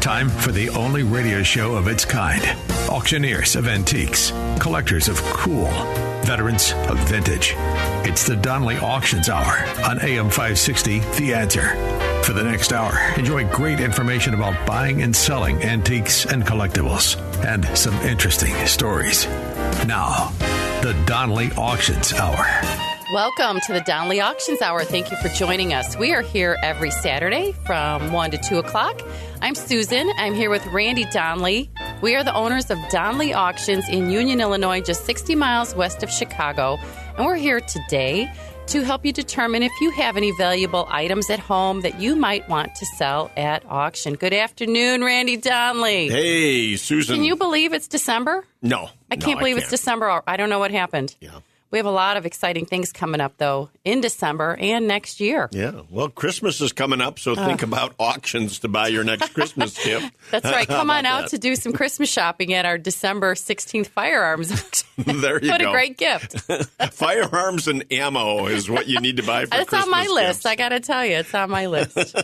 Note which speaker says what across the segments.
Speaker 1: Time for the only radio show of its kind. Auctioneers of antiques, collectors of cool, veterans of vintage. It's the Donley Auctions Hour on AM 560, The Answer. For the next hour, enjoy great information about buying and selling antiques and collectibles, and some interesting stories. Now, the Donley Auctions Hour.
Speaker 2: Welcome to the Donley Auctions Hour. Thank you for joining us. We are here every Saturday from 1 to 2 o'clock. I'm Susan. I'm here with Randy Donley. We are the owners of Donley Auctions in Union, Illinois, just 60 miles west of Chicago. And we're here today to help you determine if you have any valuable items at home that you might want to sell at auction. Good afternoon, Randy Donley.
Speaker 3: Hey, Susan.
Speaker 2: Can you believe it's December?
Speaker 3: No.
Speaker 2: I can't believe it's December. I don't know what happened.
Speaker 3: Yeah.
Speaker 2: We have a lot of exciting things coming up, though, in December and next year.
Speaker 3: Yeah. Well, Christmas is coming up, so think about auctions to buy your next Christmas gift.
Speaker 2: That's right. Come on out to do some Christmas shopping at our December 16th firearms auction.
Speaker 3: There you go.
Speaker 2: What a great gift.
Speaker 3: Firearms and ammo is what you need to buy for
Speaker 2: It's
Speaker 3: Christmas
Speaker 2: on my list.
Speaker 3: gifts.
Speaker 2: I got to tell you, it's on my list.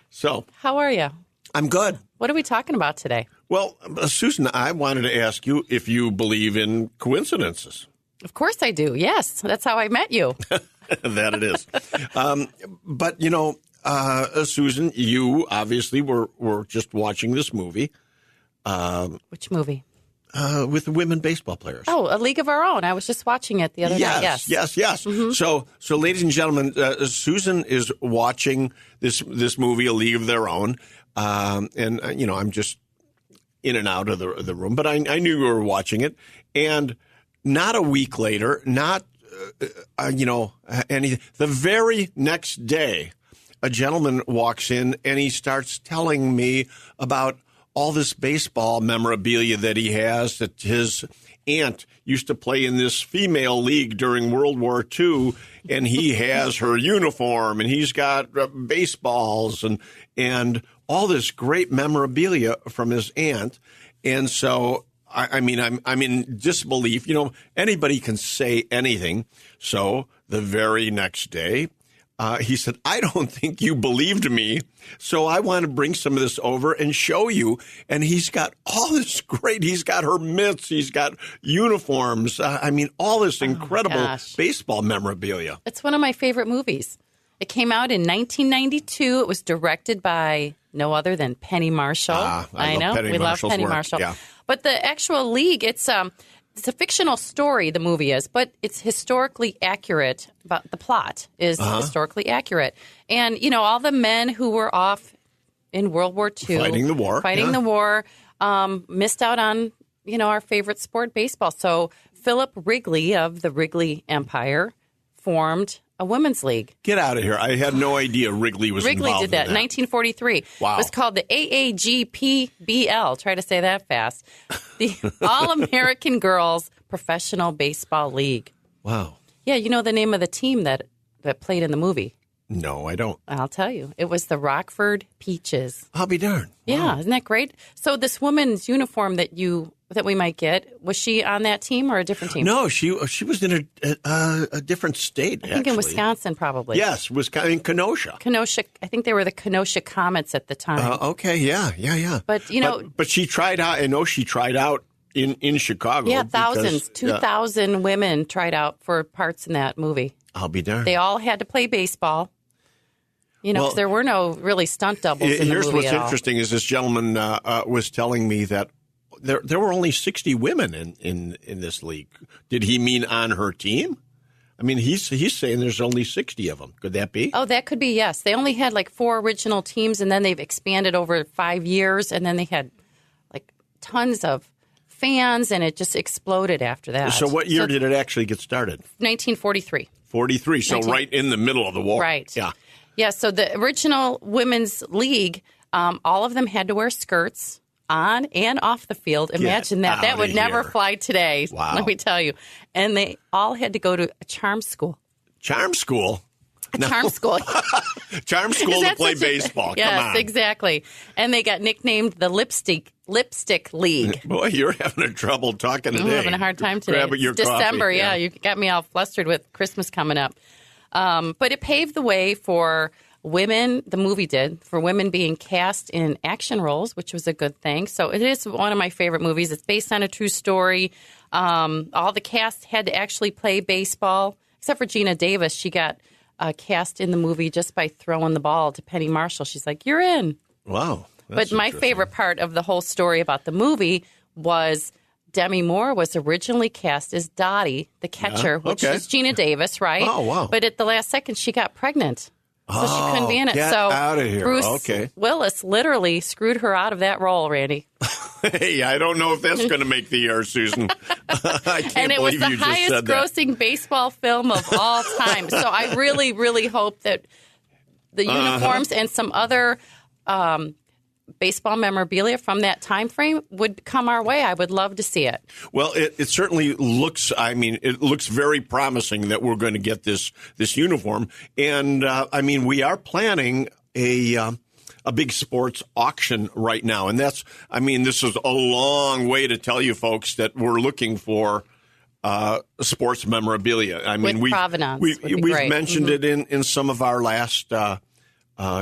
Speaker 3: So,
Speaker 2: how are you?
Speaker 3: I'm good.
Speaker 2: What are we talking about today?
Speaker 3: Well, Susan, I wanted to ask you if you believe in coincidences.
Speaker 2: Of course I do. Yes. That's how I met you.
Speaker 3: That it is. But, you know, Susan, you obviously were just watching this movie.
Speaker 2: Which movie?
Speaker 3: With the women baseball players.
Speaker 2: Oh, A League of Our Own. I was just watching it the other night. Yes.
Speaker 3: Mm-hmm. So, ladies and gentlemen, Susan is watching this movie, A League of Their Own. And, you know, I'm just in and out of the room. But I knew you were watching it. And not a week later, the very next day, a gentleman walks in and he starts telling me about all this baseball memorabilia that he has, that his aunt used to play in this female league during World War II, and he has her uniform, and he's got baseballs and all this great memorabilia from his aunt. And so I'm in disbelief. You know, anybody can say anything. So the very next day, he said, I don't think you believed me. So I want to bring some of this over and show you. And he's got all this great. He's got her mitts. He's got uniforms. All this incredible baseball memorabilia.
Speaker 2: It's one of my favorite movies. It came out in 1992. It was directed by no other than Penny Marshall.
Speaker 3: I know.
Speaker 2: We love Penny Marshall.
Speaker 3: Yeah.
Speaker 2: But the actual league, it's a fictional story, the movie is, but it's historically accurate. But the plot is historically accurate. And, you know, all the men who were off in World War II.
Speaker 3: Fighting the war.
Speaker 2: Missed out on, you know, our favorite sport, baseball. So Philip Wrigley of the Wrigley Empire formed a women's league.
Speaker 3: Get out of here. I had no idea Wrigley was involved in that.
Speaker 2: Wrigley did that in 1943.
Speaker 3: Wow.
Speaker 2: It was called the AAGPBL. Try to say that fast. The All-American Girls Professional Baseball League.
Speaker 3: Wow.
Speaker 2: Yeah, you know the name of the team that played in the movie?
Speaker 3: No, I don't.
Speaker 2: I'll tell you. It was the Rockford Peaches.
Speaker 3: I'll be darned.
Speaker 2: Yeah, isn't that great? So this woman's uniform that we might get, was she on that team or a different team?
Speaker 3: No, she was in a different state.
Speaker 2: I think in Wisconsin, probably.
Speaker 3: Yes, Wisconsin, in Kenosha.
Speaker 2: I think they were the Kenosha Comets at the time.
Speaker 3: Okay, yeah.
Speaker 2: But you know,
Speaker 3: but she tried out. I know she tried out in Chicago.
Speaker 2: Yeah, thousands, 2,000 women tried out for parts in that movie.
Speaker 3: I'll be darned.
Speaker 2: They all had to play baseball. You know, 'cause there were no really stunt doubles in the movie
Speaker 3: Here's what's
Speaker 2: at all.
Speaker 3: interesting is this gentleman was telling me that there were only 60 women in this league. Did he mean on her team? I mean, he's saying there's only 60 of them. Could that be?
Speaker 2: Oh, that could be, yes. They only had like 4 original teams, and then they've expanded over 5 years, and then they had like tons of fans, and it just exploded after that.
Speaker 3: So what year did it actually get started?
Speaker 2: 1943.
Speaker 3: 43, so right in the middle of the war.
Speaker 2: Right.
Speaker 3: Yeah.
Speaker 2: Yeah, so the original women's league, all of them had to wear skirts on and off the field. Imagine that. That would never fly today, let me tell you. And they all had to go to a charm school.
Speaker 3: Charm school?
Speaker 2: Charm school.
Speaker 3: Charm school to play baseball.
Speaker 2: Yes,
Speaker 3: Come on.
Speaker 2: Exactly. And they got nicknamed the Lipstick League.
Speaker 3: Boy, you're having trouble talking today.
Speaker 2: I'm having a hard time today.
Speaker 3: Grab your
Speaker 2: December,
Speaker 3: coffee.
Speaker 2: You got me all flustered with Christmas coming up. But it paved the way for women, the movie did, for women being cast in action roles, which was a good thing. So it is one of my favorite movies. It's based on a true story. All the cast had to actually play baseball, except for Gina Davis. She got cast in the movie just by throwing the ball to Penny Marshall. She's like, "You're in."
Speaker 3: Wow.
Speaker 2: But my favorite part of the whole story about the movie was Demi Moore was originally cast as Dottie, the catcher, which is Gina Davis, right?
Speaker 3: Oh, wow.
Speaker 2: But at the last second, she got pregnant. So she couldn't be in it.
Speaker 3: Get out of here.
Speaker 2: Bruce Willis literally screwed her out of that role, Randy.
Speaker 3: Hey, I don't know if that's going to make the air, Susan. I can't
Speaker 2: and it was
Speaker 3: believe
Speaker 2: the
Speaker 3: you just
Speaker 2: highest
Speaker 3: said that.
Speaker 2: grossing baseball film of all time. So I really, really hope that the uniforms and some other baseball memorabilia from that time frame would come our way. I would love to see it.
Speaker 3: Well, it certainly looks, it looks very promising that we're going to get this uniform. And, we are planning a big sports auction right now. And this is a long way to tell you folks that we're looking for sports memorabilia.
Speaker 2: Provenance.
Speaker 3: We've mentioned it in some of our last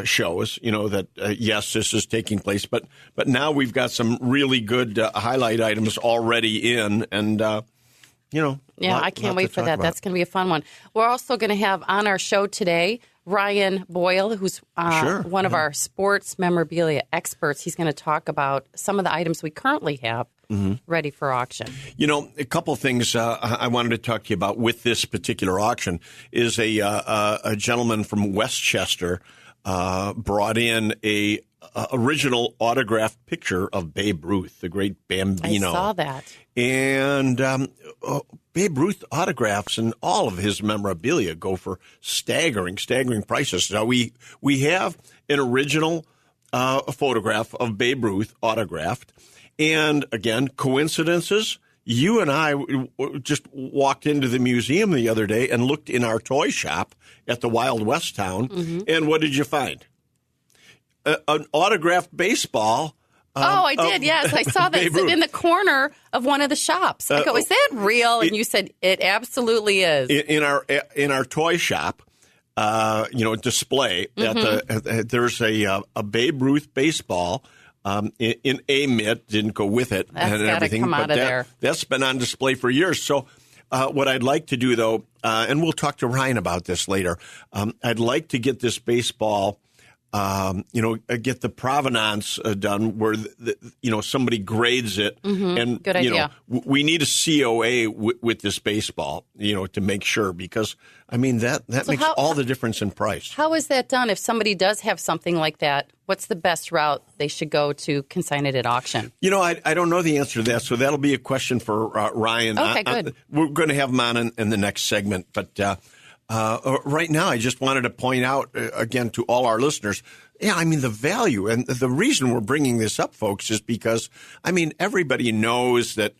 Speaker 3: shows, that yes, this is taking place, but now we've got some really good highlight items already in, and
Speaker 2: I can't wait for that. That's going to be a fun one. We're also going to have on our show today Ryan Boyle, who's one of our sports memorabilia experts. He's going to talk about some of the items we currently have ready for auction.
Speaker 3: A couple of things I wanted to talk to you about with this particular auction is a gentleman from Westchester brought in a original autographed picture of Babe Ruth, the great Bambino.
Speaker 2: I saw that.
Speaker 3: And Babe Ruth autographs and all of his memorabilia go for staggering prices. So we have an original photograph of Babe Ruth autographed. And again, coincidences. You and I just walked into the museum the other day and looked in our toy shop at the Wild West town. And what did you find? An autographed baseball.
Speaker 2: I did. Yes, I saw that in the corner of one of the shops. I go, is that real? And you said it absolutely is.
Speaker 3: In our toy shop, display there's a Babe Ruth baseball. In a mitt, didn't go with it and everything,
Speaker 2: come out of there.
Speaker 3: That's been on display for years. So what I'd like to do, though, and we'll talk to Ryan about this later, I'd like to get this baseball, get the provenance done where, somebody grades it. And,
Speaker 2: good idea.
Speaker 3: We need a COA with this baseball, to make sure, because, that makes all the difference in price.
Speaker 2: How is that done? If somebody does have something like that, what's the best route they should go to consign it at auction?
Speaker 3: I don't know the answer to that, so that'll be a question for Ryan.
Speaker 2: Okay, good.
Speaker 3: We're going to have him on in the next segment, but right now I just wanted to point out, again, to all our listeners, the value and the reason we're bringing this up, folks, is because, everybody knows that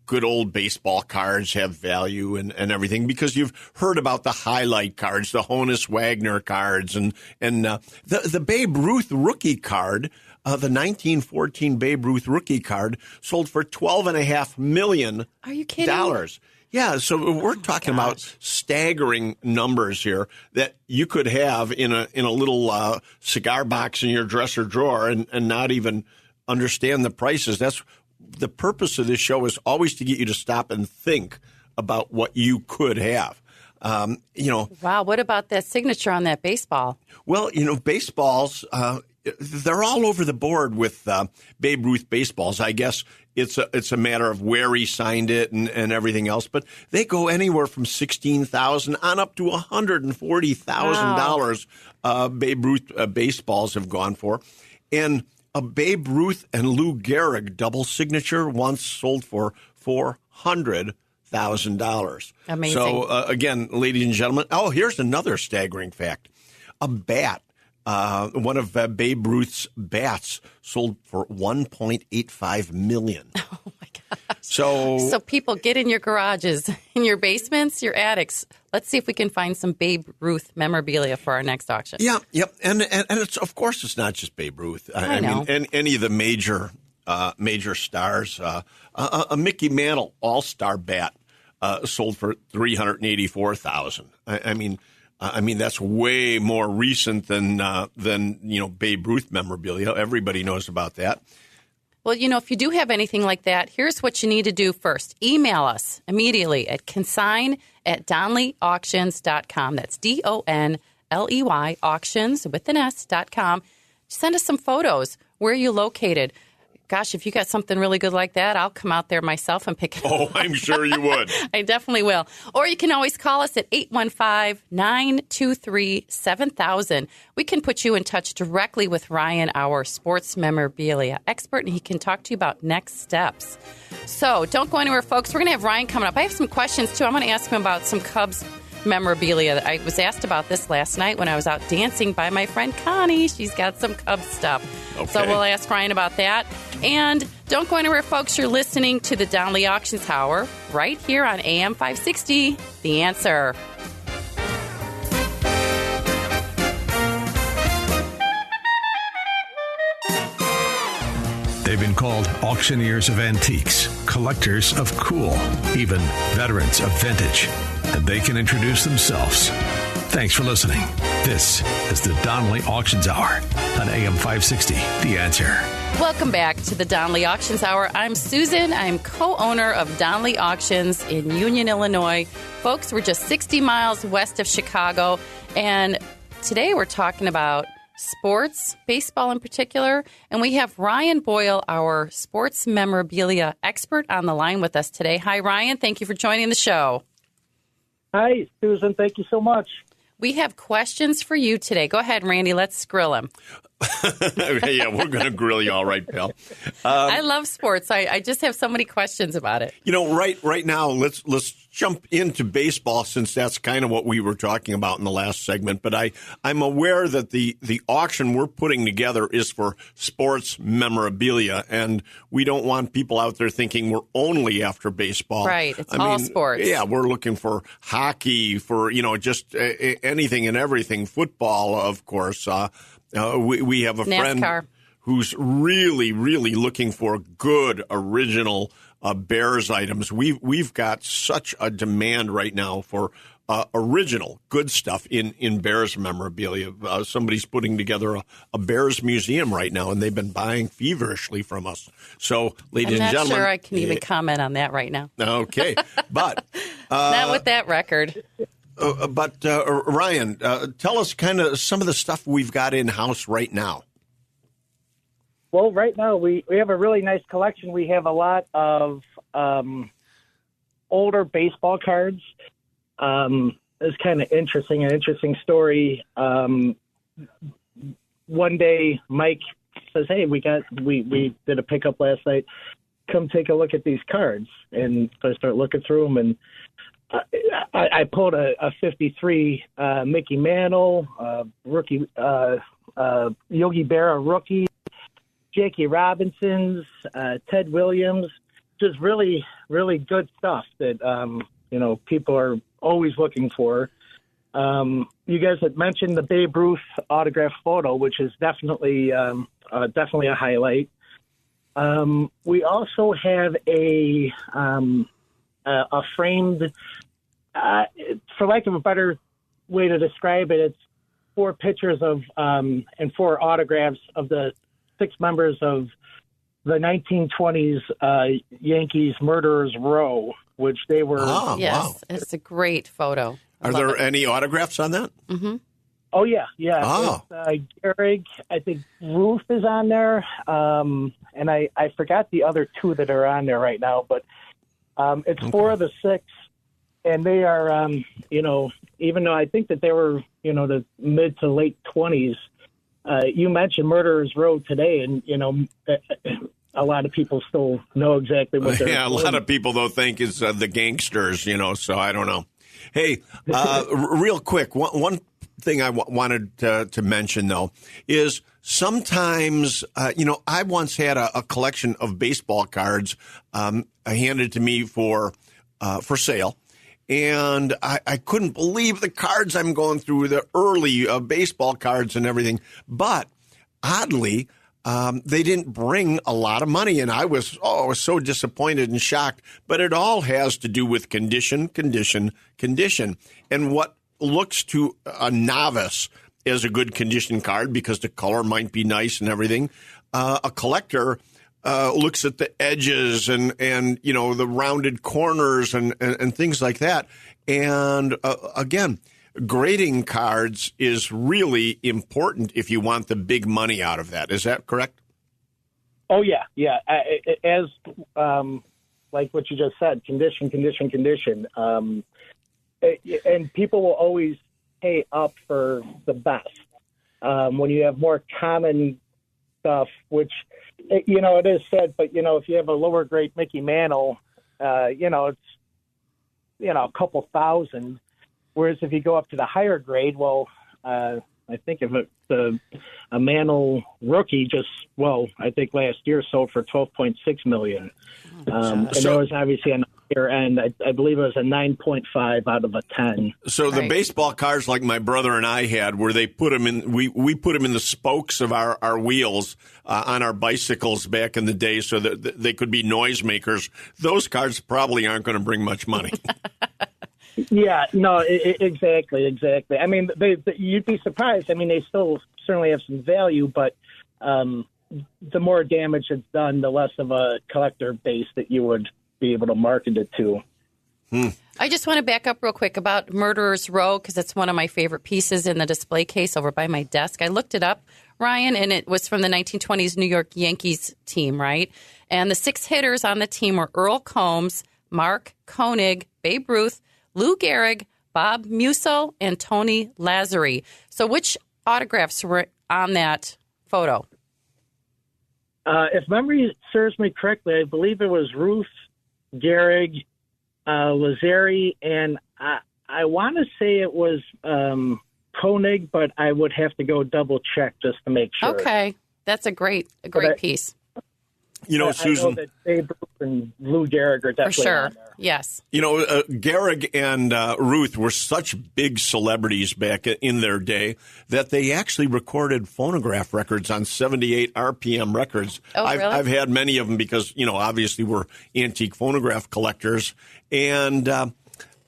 Speaker 3: good old baseball cards have value and everything, because you've heard about the highlight cards, the Honus Wagner cards, and the Babe Ruth rookie card, the 1914 Babe Ruth rookie card sold for $12.5 million.
Speaker 2: Are you kidding?
Speaker 3: Yeah, so we're talking about staggering numbers here that you could have in a little cigar box in your dresser drawer and not even understand the prices. That's the purpose of this show, is always to get you to stop and think about what you could have.
Speaker 2: Wow, what about that signature on that baseball?
Speaker 3: Well, baseballs, they're all over the board with Babe Ruth baseballs. I guess it's a matter of where he signed it and everything else. But they go anywhere from $16,000 on up to $140,000. Babe Ruth baseballs have gone for, and a Babe Ruth and Lou Gehrig double signature once sold for $400,000.
Speaker 2: Amazing.
Speaker 3: So again, ladies and gentlemen, here's another staggering fact: a bat. One of Babe Ruth's bats sold for $1.85 million.
Speaker 2: Oh, my gosh.
Speaker 3: So
Speaker 2: people, get in your garages, in your basements, your attics. Let's see if we can find some Babe Ruth memorabilia for our next auction.
Speaker 3: Yeah, yep. And it's, of course, it's not just Babe Ruth.
Speaker 2: I know.
Speaker 3: And any of the major stars. A Mickey Mantle All-Star bat sold for $384,000. I mean, that's way more recent than Babe Ruth memorabilia. Everybody knows about that.
Speaker 2: Well, if you do have anything like that, here's what you need to do first. Email us immediately at consign@donleyauctions.com. That's DONLEY auctions with an S.com. Send us some photos. Where are you located? Gosh, if you got something really good like that, I'll come out there myself and pick it up.
Speaker 3: Oh, I'm sure you would.
Speaker 2: I definitely will. Or you can always call us at 815-923-7000. We can put you in touch directly with Ryan, our sports memorabilia expert, and he can talk to you about next steps. So don't go anywhere, folks. We're going to have Ryan coming up. I have some questions, too. I'm going to ask him about some Cubs memorabilia. I was asked about this last night when I was out dancing by my friend Connie. She's got some Cubs stuff.
Speaker 3: Okay.
Speaker 2: So we'll ask Ryan about that. And don't go anywhere, folks. You're listening to the Donley Auctions Hour right here on AM 560, The Answer.
Speaker 1: They've been called auctioneers of antiques, collectors of cool, even veterans of vintage. And they can introduce themselves. Thanks for listening. This is the Donley Auctions Hour on AM 560, The Answer.
Speaker 2: Welcome back to the Donley Auctions Hour. I'm Susan. I'm co-owner of Donley Auctions in Union, Illinois. Folks, we're just 60 miles west of Chicago. And today we're talking about sports, baseball in particular. And we have Ryan Boyle, our sports memorabilia expert, on the line with us today. Hi, Ryan. Thank you for joining the show.
Speaker 4: Hi, Susan. Thank you so much.
Speaker 2: We have questions for you today. Go ahead, Randy. Let's grill him.
Speaker 3: Yeah, we're going to grill you all right, pal.
Speaker 2: I love sports. I just have so many questions about it.
Speaker 3: Right now, let's jump into baseball, since that's kind of what we were talking about in the last segment. But I'm aware that the auction we're putting together is for sports memorabilia, and we don't want people out there thinking we're only after baseball.
Speaker 2: Right. It's all sports.
Speaker 3: Yeah, we're looking for hockey, for just anything and everything. Football, of course. We have a
Speaker 2: NASCAR
Speaker 3: friend who's really, really looking for good original Bears items. We've got such a demand right now for original good stuff in Bears memorabilia. Somebody's putting together a Bears museum right now, and they've been buying feverishly from us. So, ladies and gentlemen,
Speaker 2: I'm not sure I can even comment on that right now.
Speaker 3: Okay, but
Speaker 2: not with that record.
Speaker 3: But Ryan, tell us kind of some of the stuff we've got in-house right now.
Speaker 4: Well, right now we have a really nice collection. We have a lot of older baseball cards. It's kind of interesting, an interesting story. One day, Mike says, "Hey, we did a pickup last night. Come take a look at these cards." And so I start looking through them, and I pulled a 53 Mickey Mantle, rookie, Yogi Berra rookie, Jackie Robinson's, Ted Williams, just really, really good stuff that, people are always looking for. You guys had mentioned the Babe Ruth autograph photo, which is definitely a highlight. We also have a framed, for lack of a better way to describe it, it's 4 pictures of and 4 autographs of the 6 members of the 1920s Yankees Murderers Row, which they were.
Speaker 3: Oh,
Speaker 2: yes,
Speaker 3: wow.
Speaker 2: It's a great photo.
Speaker 3: Are there any autographs on that?
Speaker 2: Mm-hmm.
Speaker 4: Oh, yeah.
Speaker 3: Oh.
Speaker 4: It's, Gehrig, I think Ruth is on there, and I forgot the other 2 that are on there right now, but it's 4 of the 6, and they are, even though I think that they were, the mid to late 20s, you mentioned Murderers Row today, and, a lot of people still know exactly what they're doing.
Speaker 3: Yeah, a lot of people, though, think it's the gangsters, so I don't know. Hey, real quick, one thing I wanted to mention, though, is sometimes, I once had a collection of baseball cards handed to me for sale. And I couldn't believe the cards I'm going through, the early baseball cards and everything. But oddly, they didn't bring a lot of money. And I was so disappointed and shocked. But it all has to do with condition. And what looks to a novice as a good condition card because the color might be nice and everything. A collector looks at the edges and the rounded corners and things like that. And again, grading cards is really important if you want the big money out of that. Is that correct?
Speaker 4: Oh, yeah. As like what you just said, condition. And people will always pay up for the best. When you have more common stuff, which, it is said, but, if you have a lower grade Mickey Mantle, it's, a couple thousand. Whereas if you go up to the higher grade, I think if a Mantle rookie I think last year sold for $12.6 million. And there was obviously an higher end. I believe it was a 9.5 out of a 10.
Speaker 3: So the baseball cards like my brother and I had, where they put them in, we put them in the spokes of our wheels on our bicycles back in the day so that they could be noisemakers. Those cards probably aren't going to bring much money.
Speaker 4: Yeah, no, exactly. I mean, you'd be surprised. I mean, they still certainly have some value, but the more damage it's done, the less of a collector base that you would be able to market it to.
Speaker 2: I just want to back up real quick about Murderer's Row because it's one of my favorite pieces in the display case over by my desk. I looked it up, Ryan, and it was from the 1920s New York Yankees team, right? And the 6 hitters on the team were Earl Combs, Mark Koenig, Babe Ruth, Lou Gehrig, Bob Musso, and Tony Lazzari. So which autographs were on that photo?
Speaker 4: If memory serves me correctly, I believe it was Ruth, Gehrig, Lazzari, and I want to say it was Koenig, but I would have to go double check just to make sure.
Speaker 2: Okay, that's a great piece.
Speaker 3: Susan, I know
Speaker 4: that Babe Ruth and Lou Gehrig are definitely
Speaker 2: for sure.
Speaker 4: on there.
Speaker 2: Yes.
Speaker 3: Gehrig and Ruth were such big celebrities back in their day that they actually recorded phonograph records on 78 RPM records.
Speaker 2: Oh, really?
Speaker 3: I've had many of them because, obviously we're antique phonograph collectors. And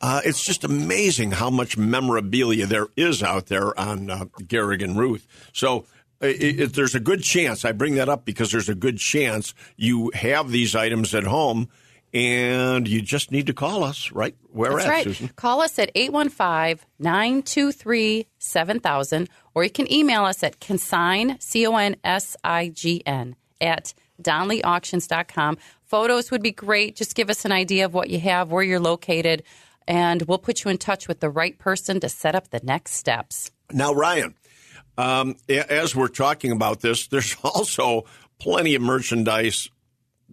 Speaker 3: it's just amazing how much memorabilia there is out there on Gehrig and Ruth. So there's a good chance, I bring that up because there's a good chance you have these items at home and you just need to call us, right?
Speaker 2: That's right.
Speaker 3: Susan?
Speaker 2: Call us at 815-923-7000 or you can email us at consign, CONSIGN, at DonleyAuctions.com. Photos would be great. Just give us an idea of what you have, where you're located, and we'll put you in touch with the right person to set up the next steps.
Speaker 3: Now, Ryan, as we're talking about this, there's also plenty of merchandise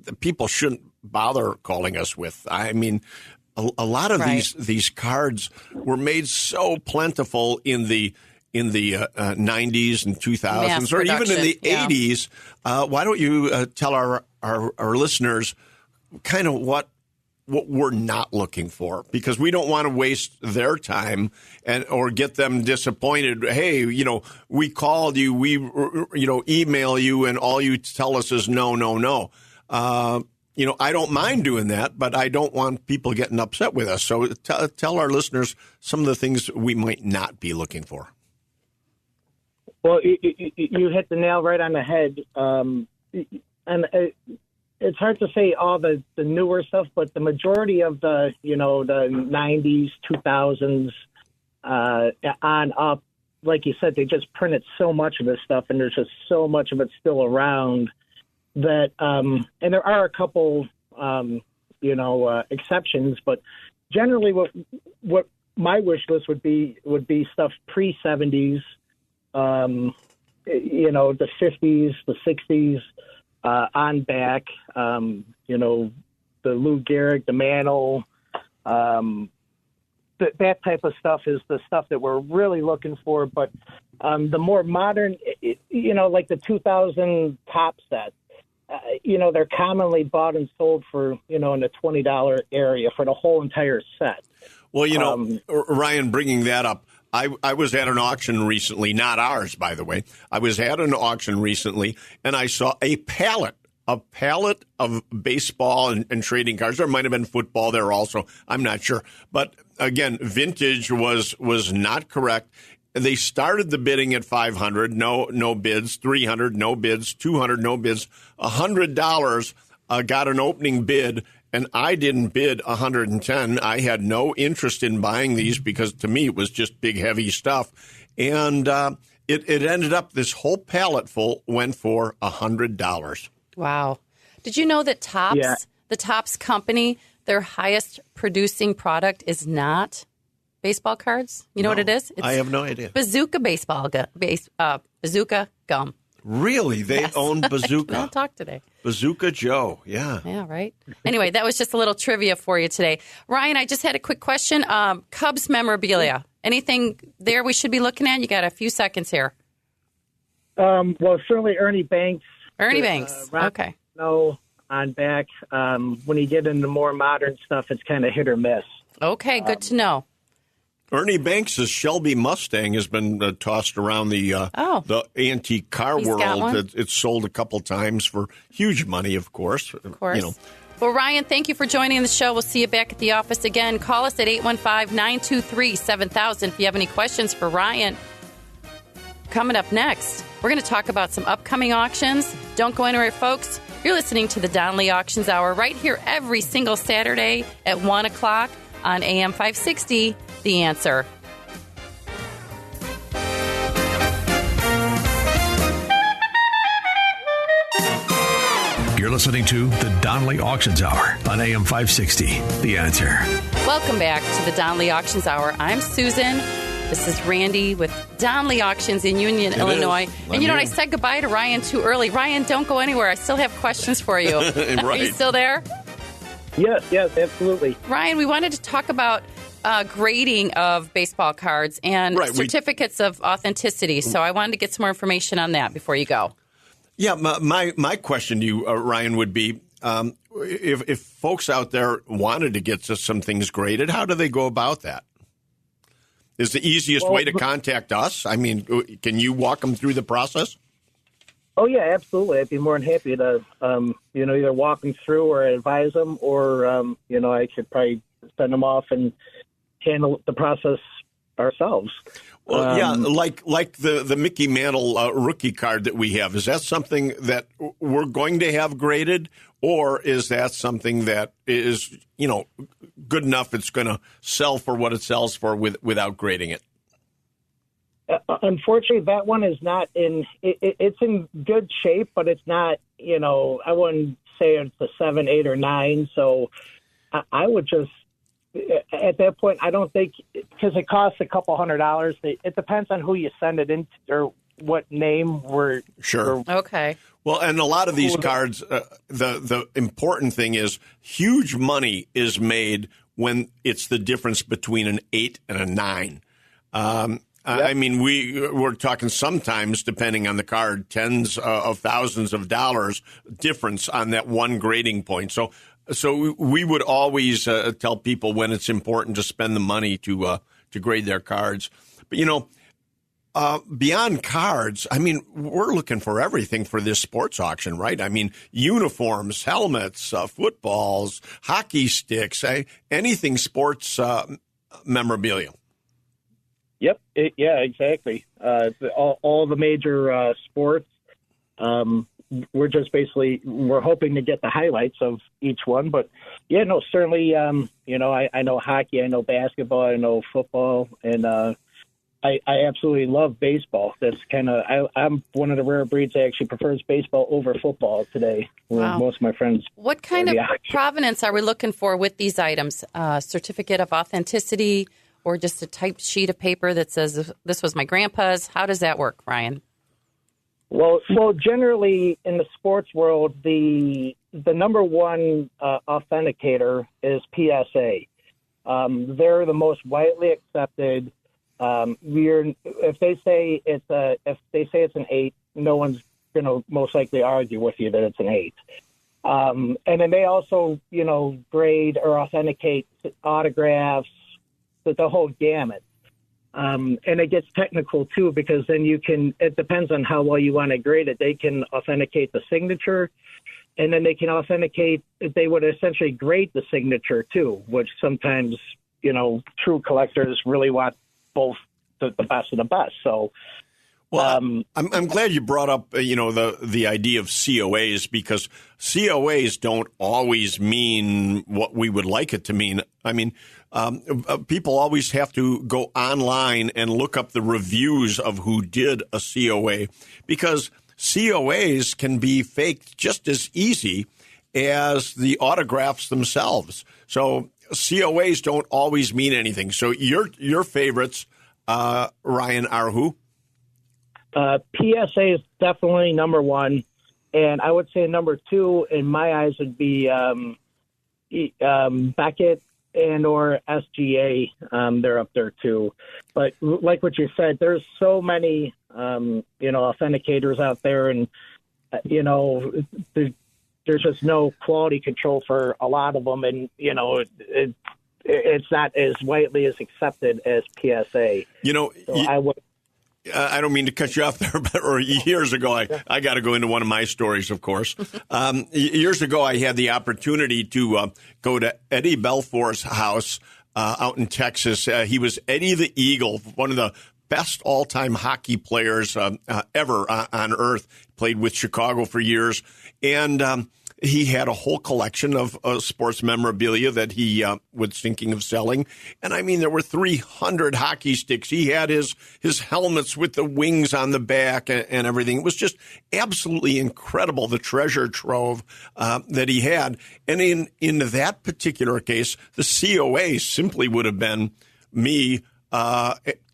Speaker 3: that people shouldn't bother calling us with. I mean, a lot of these cards were made so plentiful in the 90s and 2000s, or even in the 80s. Why don't you tell our listeners kind of what we're not looking for, because we don't want to waste their time or get them disappointed. Hey, we called you, we email you, and all you tell us is no. I don't mind doing that, but I don't want people getting upset with us. So tell our listeners some of the things we might not be looking for.
Speaker 4: Well, you hit the nail right on the head. And it's hard to say all the newer stuff, but the majority of the 90s, 2000s on up, like you said, they just printed so much of this stuff, and there's just so much of it still around that, and there are a couple, exceptions, but generally what my wish list would be stuff pre-70s, the 50s, the 60s, on back, the Lou Gehrig, the Mantle, that type of stuff is the stuff that we're really looking for. But the more modern, like the 2000 top set, they're commonly bought and sold for, in the $20 area for the whole entire set.
Speaker 3: Well, Ryan, bringing that up, I was at an auction recently, not ours, by the way. I was at an auction recently, and I saw a pallet a pallet of baseball and trading cards. There might have been football there also. I'm not sure. But again, vintage was not correct. They started the bidding at $500, no bids, $300, no bids, $200, no bids, $100 got an opening bid, and I didn't bid $110. I had no interest in buying these because to me it was just big, heavy stuff. And it ended up, this whole pallet full went for $100.
Speaker 2: Wow. Did you know that the Topps company, their highest producing product is not baseball cards? You know what it is?
Speaker 3: I have no idea.
Speaker 2: Bazooka Bazooka gum.
Speaker 3: Really? They own Bazooka?
Speaker 2: I'll talk today.
Speaker 3: Bazooka Joe, yeah.
Speaker 2: Yeah, right. Anyway, that was just a little trivia for you today. Ryan, I just had a quick question. Cubs memorabilia. Anything there we should be looking at? You got a few seconds here.
Speaker 4: Well, certainly Ernie Banks.
Speaker 2: Ernie Banks. Okay.
Speaker 4: No, on back. When you get into more modern stuff, it's kind of hit or miss.
Speaker 2: Okay, good to know.
Speaker 3: Ernie Banks' Shelby Mustang has been tossed around the antique car world. It's sold a couple times for huge money, of course.
Speaker 2: Of course. Well, Ryan, thank you for joining the show. We'll see you back at the office again. Call us at 815-923-7000 if you have any questions for Ryan. Coming up next, we're going to talk about some upcoming auctions. Don't go anywhere, folks. You're listening to the Donley Auctions Hour right here every single Saturday at 1 o'clock on AM 560, The Answer.
Speaker 1: You're listening to the Donley Auctions Hour on AM 560, The Answer.
Speaker 2: Welcome back to the Donley Auctions Hour. I'm Susan. This is Randy with Donley Auctions in Union, Illinois. And you know what? I said goodbye to Ryan too early. Ryan, don't go anywhere. I still have questions for you.
Speaker 3: Right.
Speaker 2: Are you still there?
Speaker 4: Yes, absolutely.
Speaker 2: Ryan, we wanted to talk about grading of baseball cards and certificates of authenticity. So I wanted to get some more information on that before you go.
Speaker 3: Yeah, my question to you, Ryan, would be if folks out there wanted to get some things graded, how do they go about that? Is the easiest way to contact us? I mean, can you walk them through the process?
Speaker 4: Oh, yeah, absolutely. I'd be more than happy to, either walk them through or advise them, or, I could probably send them off and handle the process ourselves.
Speaker 3: Well, yeah, like the Mickey Mantle rookie card that we have. Is that something that we're going to have graded, or is that something that is, good enough it's going to sell for what it sells for without grading it?
Speaker 4: Unfortunately, that one is not in. It's in good shape, but it's not. I wouldn't say it's a 7, 8, or 9. So I would just at that point. I don't think because it costs a couple $100. It depends on who you send it in or what name we're
Speaker 3: sure.
Speaker 2: Okay.
Speaker 3: Well, and a lot of these cards, the important thing is huge money is made when it's the difference between an 8 and a 9. I mean, we're talking sometimes, depending on the card, tens of thousands of dollars difference on that one grading point. So we would always tell people when it's important to spend the money to grade their cards. But, beyond cards, I mean, we're looking for everything for this sports auction, right? I mean, uniforms, helmets, footballs, hockey sticks, anything sports memorabilia.
Speaker 4: Yep. Yeah, exactly. All the major sports. We're just we're hoping to get the highlights of each one. But, yeah, no, certainly, I know hockey, I know basketball, I know football, and I absolutely love baseball. That's I'm one of the rare breeds that actually prefers baseball over football today.
Speaker 2: Wow.
Speaker 4: Most of my friends.
Speaker 2: What kind of provenance are we looking for with these items? Certificate of authenticity, or just a typed sheet of paper that says this was my grandpa's? How does that work, Ryan?
Speaker 4: Well, generally in the sports world, the number one authenticator is PSA. They're the most widely accepted. If they say it's an 8, no one's going to most likely argue with you that it's an 8. And then they also, grade or authenticate autographs, the whole gamut. And it gets technical too, because then it depends on how well you want to grade it. They can authenticate the signature. And then they can authenticate. They would essentially grade the signature too, which sometimes, true collectors really want both the best of the best. So,
Speaker 3: well, I'm glad you brought up, the idea of COAs, because COAs don't always mean what we would like it to mean. I mean, people always have to go online and look up the reviews of who did a COA, because COAs can be faked just as easy as the autographs themselves. So COAs don't always mean anything. So your favorites, Ryan, are who?
Speaker 4: PSA is definitely number one, and I would say number two in my eyes would be Beckett and or SGA. They're up there too. But like what you said, there's so many authenticators out there, and there's just no quality control for a lot of them, and it's not as widely as accepted as PSA. I would.
Speaker 3: I don't mean to cut you off there, or years ago, I got to go into one of my stories, of course. Years ago, I had the opportunity to go to Eddie Belfour's house out in Texas. He was Eddie the Eagle, one of the best all-time hockey players ever on earth. Played with Chicago for years, and he had a whole collection of sports memorabilia that he was thinking of selling. And I mean, there were 300 hockey sticks. He had his helmets with the wings on the back and everything. It was just absolutely incredible, the treasure trove that he had. And in that particular case, the COA simply would have been me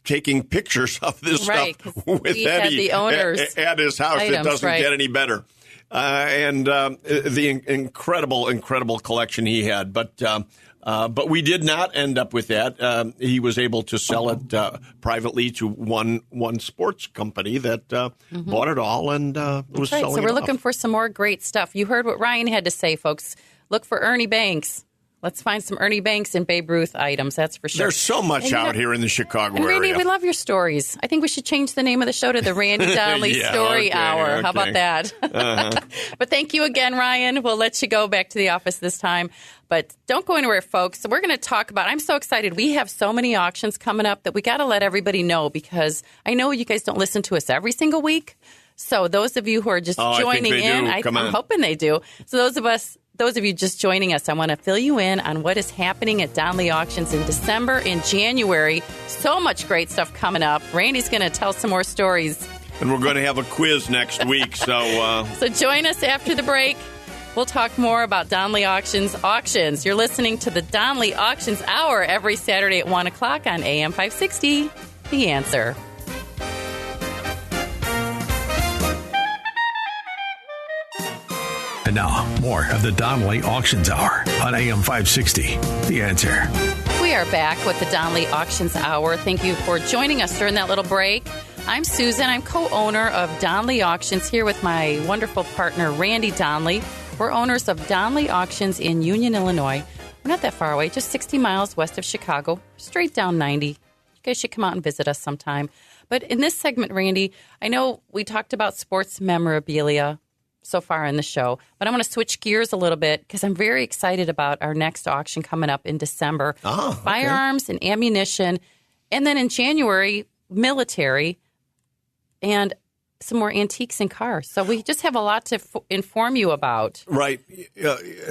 Speaker 3: taking pictures of this stuff with Eddie
Speaker 2: the owners
Speaker 3: at his house. It doesn't get any better. And the incredible collection he had. But we did not end up with that. He was able to sell it privately to one sports company that bought it all and was selling it.
Speaker 2: So we're looking for some more great stuff. You heard what Ryan had to say, folks. Look for Ernie Banks. Let's find some Ernie Banks and Babe Ruth items, that's for sure.
Speaker 3: There's so much out here in the Chicago area.
Speaker 2: Randy, we love your stories. I think we should change the name of the show to the Randy Donley Story Hour. Okay. How about that? But thank you again, Ryan. We'll let you go back to the office this time. But don't go anywhere, folks. We're going to talk about, I'm so excited. We have so many auctions coming up that we got to let everybody know, because I know you guys don't listen to us every single week. So those of you who are just joining in, I'm hoping they do. So those of you just joining us, I want to fill you in on what is happening at Donley Auctions in December and January. So much great stuff coming up. Randy's going to tell some more stories.
Speaker 3: And we're going to have a quiz next week. So
Speaker 2: join us after the break. We'll talk more about Donley Auctions. You're listening to the Donley Auctions Hour every Saturday at 1 o'clock on AM 560. The Answer.
Speaker 1: And now, more of the Donley Auctions Hour on AM 560. The Answer.
Speaker 2: We are back with the Donley Auctions Hour. Thank you for joining us during that little break. I'm Susan. I'm co-owner of Donley Auctions, here with my wonderful partner, Randy Donley. We're owners of Donley Auctions in Union, Illinois. We're not that far away, just 60 miles west of Chicago, straight down 90. You guys should come out and visit us sometime. But in this segment, Randy, I know we talked about sports memorabilia so far in the show, but I want to switch gears a little bit because I'm very excited about our next auction coming up in December. Firearms and ammunition, and then in January, military, and some more antiques and cars. So we just have a lot to inform you about.
Speaker 3: Right.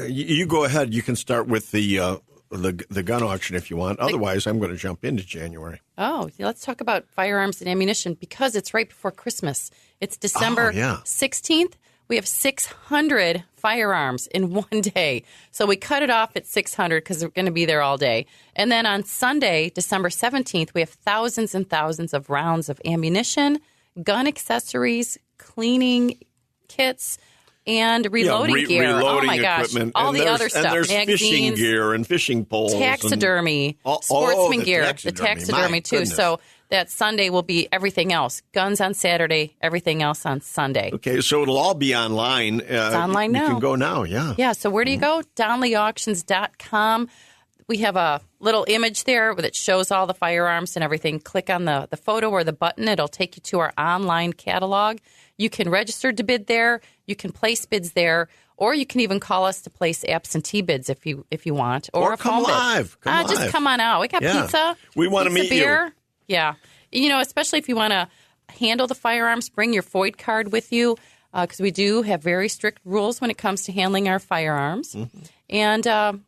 Speaker 3: You go ahead. You can start with the gun auction if you want. Otherwise, I'm going to jump into January.
Speaker 2: Oh, let's talk about firearms and ammunition because it's right before Christmas. It's December 16th. We have 600 firearms in one day. So we cut it off at 600 because we're going to be there all day. And then on Sunday, December 17th, we have thousands and thousands of rounds of ammunition, gun accessories, cleaning kits, and reloading gear.
Speaker 3: Reloading
Speaker 2: oh, my gosh.
Speaker 3: Equipment.
Speaker 2: All
Speaker 3: and
Speaker 2: the other stuff.
Speaker 3: And there's
Speaker 2: magazines,
Speaker 3: fishing gear and fishing poles.
Speaker 2: Taxidermy, sportsman gear. The taxidermy, too.
Speaker 3: Goodness.
Speaker 2: So that Sunday will be everything else. Guns on Saturday, everything else on Sunday.
Speaker 3: Okay, so it'll all be online.
Speaker 2: It's online now.
Speaker 3: You can go now, yeah.
Speaker 2: Yeah, so where do you go? DonleyAuctions.com. We have a little image there that shows all the firearms and everything. Click on the photo or the button. It'll take you to our online catalog. You can register to bid there. You can place bids there, or you can even call us to place absentee bids if you want, or a
Speaker 3: come
Speaker 2: phone
Speaker 3: live.
Speaker 2: bid. Just come on out. We got pizza.
Speaker 3: We want to meet
Speaker 2: beer.
Speaker 3: you.
Speaker 2: Yeah, especially if you want to handle the firearms, bring your FOID card with you, because we do have very strict rules when it comes to handling our firearms. Mm-hmm. And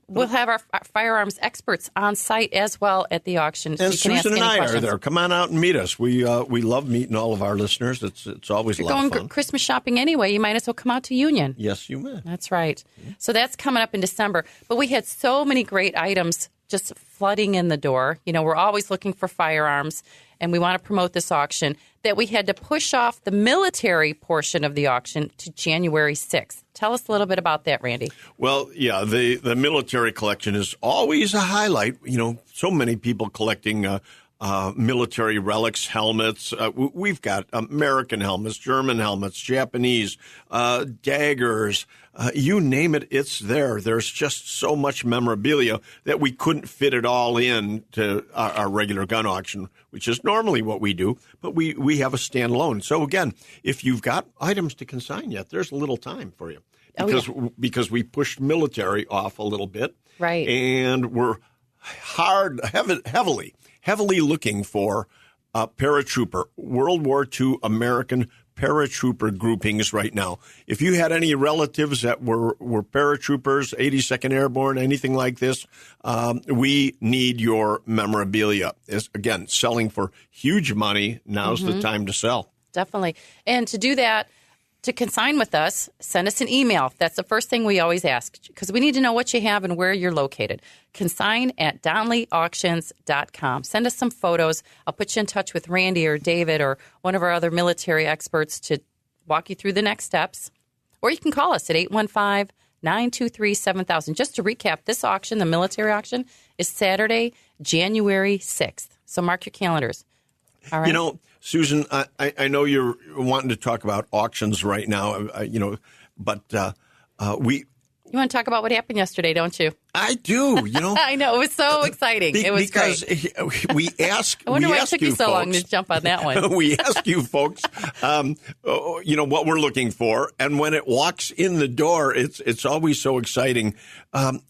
Speaker 2: we'll have our firearms experts on site as well at the auction.
Speaker 3: And
Speaker 2: so
Speaker 3: Susan and I are there. Come on out and meet us. We love meeting all of our listeners. It's always a lot of fun.
Speaker 2: You're going Christmas shopping anyway. You might as well come out to Union.
Speaker 3: Yes, you may.
Speaker 2: That's right. Mm-hmm. So that's coming up in December. But we had so many great items just flooding in the door. We're always looking for firearms, and we want to promote this auction, that we had to push off the military portion of the auction to January 6th. Tell us a little bit about that, Randy.
Speaker 3: Well, yeah, the military collection is always a highlight. So many people collecting military relics, helmets. We've got American helmets, German helmets, Japanese, daggers. You name it, it's there. There's just so much memorabilia that we couldn't fit it all in to our regular gun auction, which is normally what we do, but we have a standalone. So again, if you've got items to consign yet, there's a little time for you because we pushed military off a little bit.
Speaker 2: Right.
Speaker 3: And we're heavily looking for paratrooper, World War II American paratrooper groupings right now. If you had any relatives that were paratroopers, 82nd Airborne, anything like this, we need your memorabilia. It's, again, selling for huge money. Now's the time to sell.
Speaker 2: Definitely. And to do that, to consign with us, send us an email. That's the first thing we always ask, because we need to know what you have and where you're located. Consign at DonleyAuctions.com. Send us some photos. I'll put you in touch with Randy or David or one of our other military experts to walk you through the next steps. Or you can call us at 815-923-7000. Just to recap, this auction, the military auction, is Saturday, January 6th. So mark your calendars. All right.
Speaker 3: Susan, I know you're wanting to talk about auctions right now, but we...
Speaker 2: You want to talk about what happened yesterday, don't you?
Speaker 3: I do,
Speaker 2: I know. It was so exciting. It was
Speaker 3: because
Speaker 2: great.
Speaker 3: we ask
Speaker 2: I wonder why
Speaker 3: it
Speaker 2: took you so long to jump on that one.
Speaker 3: We ask you folks, what we're looking for. And when it walks in the door, it's always so exciting.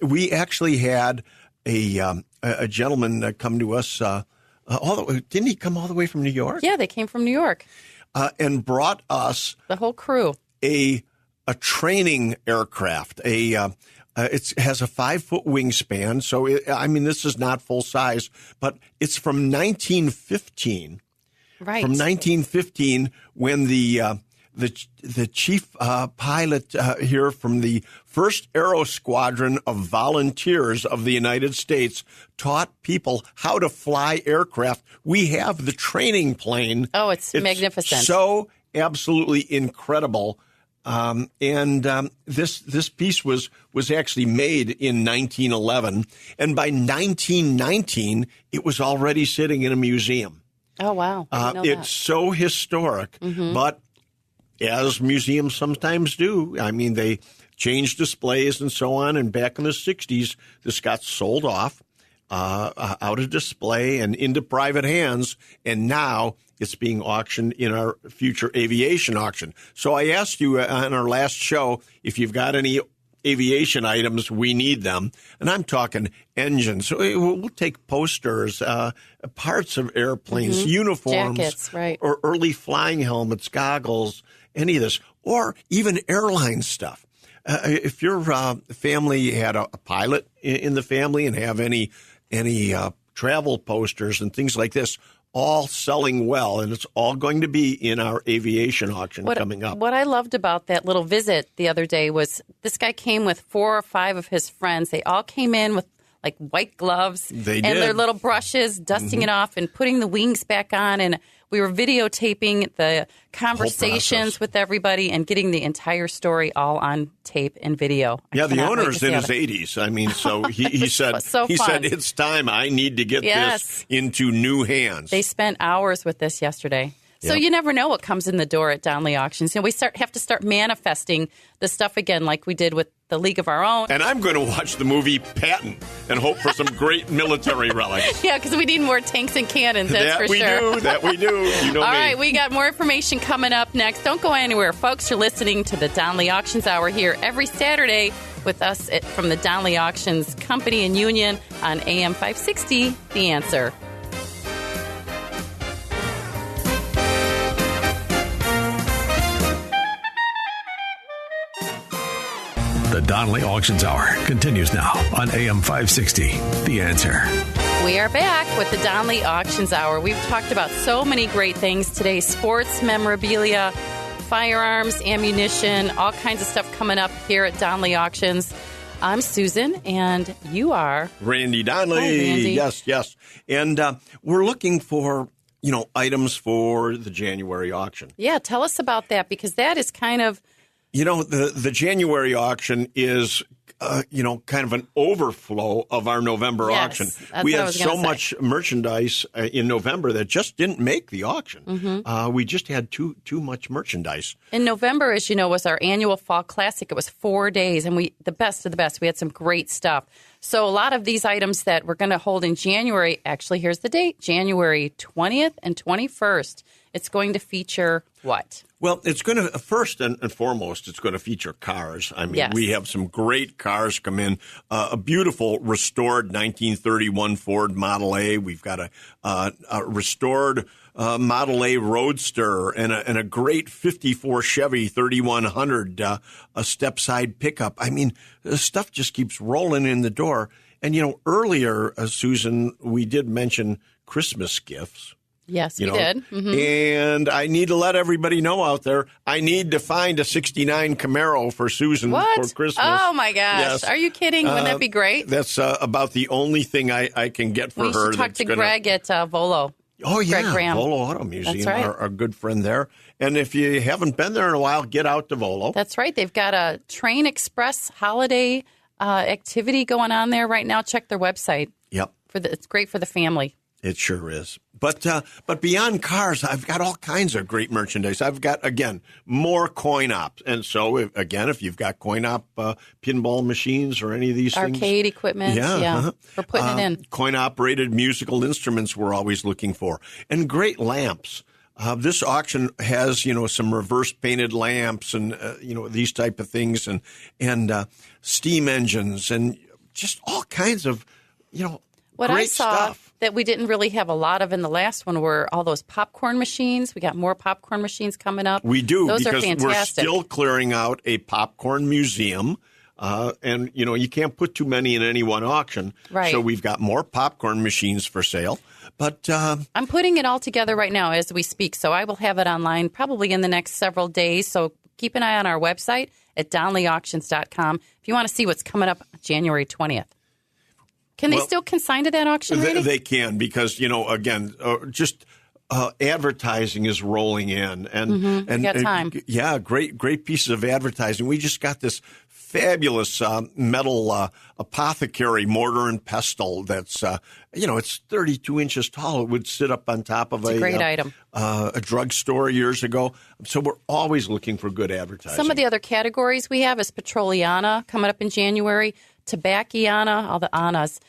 Speaker 3: We actually had a gentleman come to us. Didn't he come all the way from New York?
Speaker 2: Yeah, they came from New York.
Speaker 3: And brought us
Speaker 2: the whole crew
Speaker 3: a training aircraft. It has a 5-foot wingspan. So, this is not full size, but it's from 1915.
Speaker 2: Right.
Speaker 3: From 1915, when the chief pilot here from the 1st Aero Squadron of Volunteers of the United States taught people how to fly aircraft. We have the training plane.
Speaker 2: Oh, it's magnificent.
Speaker 3: So absolutely incredible. This piece was actually made in 1911, and by 1919, it was already sitting in a museum.
Speaker 2: Oh, wow.
Speaker 3: It's so historic, but as museums sometimes do, they change displays and so on. And back in the 60s, this got sold off out of display and into private hands. And now it's being auctioned in our future aviation auction. So I asked you on our last show, if you've got any aviation items, we need them. And I'm talking engines. So we'll take posters, parts of airplanes, uniforms,
Speaker 2: jackets, right,
Speaker 3: or early flying helmets, goggles, any of this, or even airline stuff. If your family had a pilot in the family and have any travel posters and things like this, all selling well, and it's all going to be in our aviation auction coming up.
Speaker 2: What I loved about that little visit the other day was this guy came with 4 or 5 of his friends. They all came in with like white gloves and their little brushes, dusting it off and putting the wings back on. And we were videotaping the conversations with everybody and getting the entire story all on tape and video.
Speaker 3: Yeah, the owner's in his 80s. So he said it's time. I need to get this into new hands.
Speaker 2: They spent hours with this yesterday. So you never know what comes in the door at Donley Auctions. We have to start manifesting the stuff again like we did with the League of Our Own.
Speaker 3: And I'm going to watch the movie Patton and hope for some great military relics.
Speaker 2: Yeah, because we need more tanks and cannons, that's for sure.
Speaker 3: That we do. You know
Speaker 2: All
Speaker 3: me.
Speaker 2: right, we got more information coming up next. Don't go anywhere. Folks, you're listening to the Donley Auctions Hour here every Saturday with us from the Donley Auctions Company and Union on AM 560, The Answer.
Speaker 1: The Donley Auctions Hour continues now on AM 560, The Answer.
Speaker 2: We are back with the Donley Auctions Hour. We've talked about so many great things today. Sports, memorabilia, firearms, ammunition, all kinds of stuff coming up here at Donley Auctions. I'm Susan, and you are?
Speaker 3: Randy Donley.
Speaker 2: Hi, Randy.
Speaker 3: Yes. And we're looking for, items for the January auction.
Speaker 2: Yeah, tell us about that, because that is kind of...
Speaker 3: The January auction is, kind of an overflow of our November auction. We had so much merchandise in November that just didn't make the auction. Mm-hmm. We just had too much merchandise.
Speaker 2: In November, as you know, was our annual Fall Classic. It was 4 days, and the best of the best. We had some great stuff. So a lot of these items that we're going to hold in January, actually, here's the date, January 20th and 21st. It's going to feature what?
Speaker 3: Well, it's going to, first and foremost, it's going to feature cars. I mean, we have some great cars come in. A beautiful restored 1931 Ford Model A. We've got a restored Model A Roadster and a great 54 Chevy 3100, a step-side pickup. I mean, the stuff just keeps rolling in the door. And, earlier, Susan, we did mention Christmas gifts.
Speaker 2: Yes, we did. Mm-hmm.
Speaker 3: And I need to let everybody know out there, I need to find a 69 Camaro for Susan for Christmas.
Speaker 2: Oh, my gosh.
Speaker 3: Yes.
Speaker 2: Are you kidding? Wouldn't that be great?
Speaker 3: That's about the only thing I can get for her.
Speaker 2: We should talk to Greg at Volo.
Speaker 3: Oh, yeah.
Speaker 2: Greg Graham.
Speaker 3: Volo Auto Museum,
Speaker 2: That's right.
Speaker 3: our good friend there. And if you haven't been there in a while, get out to Volo.
Speaker 2: That's right. They've got a Train Express holiday activity going on there right now. Check their website.
Speaker 3: Yep.
Speaker 2: It's great for the family.
Speaker 3: It sure is. But beyond cars, I've got all kinds of great merchandise. I've got, again, more coin ops. And so, if you've got coin op pinball machines or any of these things.
Speaker 2: Arcade equipment. Yeah. We're putting it in.
Speaker 3: Coin-operated musical instruments we're always looking for. And great lamps. This auction has, some reverse-painted lamps and, these type of things and steam engines and just all kinds of,
Speaker 2: What
Speaker 3: great
Speaker 2: I saw
Speaker 3: stuff
Speaker 2: that we didn't really have a lot of in the last one were all those popcorn machines. We got more popcorn machines coming up.
Speaker 3: We do.
Speaker 2: Those
Speaker 3: because
Speaker 2: are fantastic.
Speaker 3: We're still clearing out a popcorn museum. And, you can't put too many in any one auction.
Speaker 2: Right.
Speaker 3: So we've got more popcorn machines for sale. But
Speaker 2: I'm putting it all together right now as we speak. So I will have it online probably in the next several days. So keep an eye on our website at DonleyAuctions.com if you want to see what's coming up January 20th. Can they still consign to that auction?
Speaker 3: They can because, again, just advertising is rolling in. And,
Speaker 2: we got time.
Speaker 3: Great pieces of advertising. We just got this fabulous metal apothecary mortar and pestle that's, it's 32 inches tall. It would sit up on top of
Speaker 2: a great item.
Speaker 3: A drugstore years ago. So we're always looking for good advertising.
Speaker 2: Some of the other categories we have is Petroliana coming up in January, Tobacciana, all the Annas.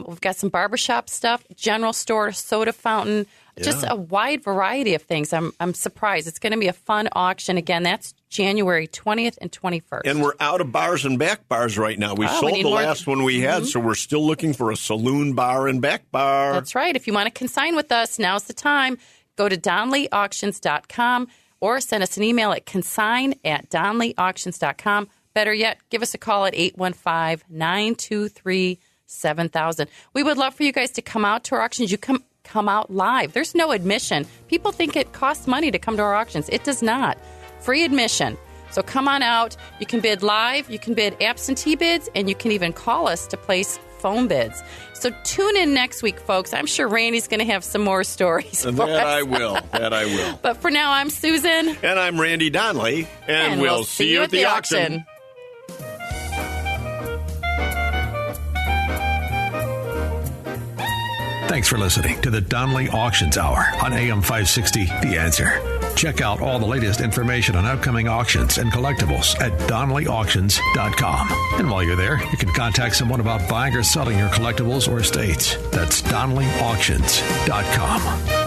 Speaker 2: We've got some barbershop stuff, general store, soda fountain, just a wide variety of things. I'm surprised. It's going to be a fun auction. Again, that's January 20th and 21st.
Speaker 3: And we're out of bars and back bars right now. We sold the last one we had, so we're still looking for a saloon bar and back bar.
Speaker 2: That's right. If you want to consign with us, now's the time. Go to DonleyAuctions.com or send us an email at consign@DonleyAuctions.com. Better yet, give us a call at 815-923-7000. We would love for you guys to come out to our auctions. You come out live. There's no admission. People think it costs money to come to our auctions. It does not. Free admission. So come on out. You can bid live. You can bid absentee bids. And you can even call us to place phone bids. So tune in next week, folks. I'm sure Randy's going to have some more stories for us.
Speaker 3: I will. That I will.
Speaker 2: But for now, I'm Susan.
Speaker 3: And I'm Randy Donley. And we'll see you at the auction.
Speaker 1: Thanks for listening to the Donley Auctions Hour on AM 560, The Answer. Check out all the latest information on upcoming auctions and collectibles at DonleyAuctions.com. And while you're there, you can contact someone about buying or selling your collectibles or estates. That's DonleyAuctions.com.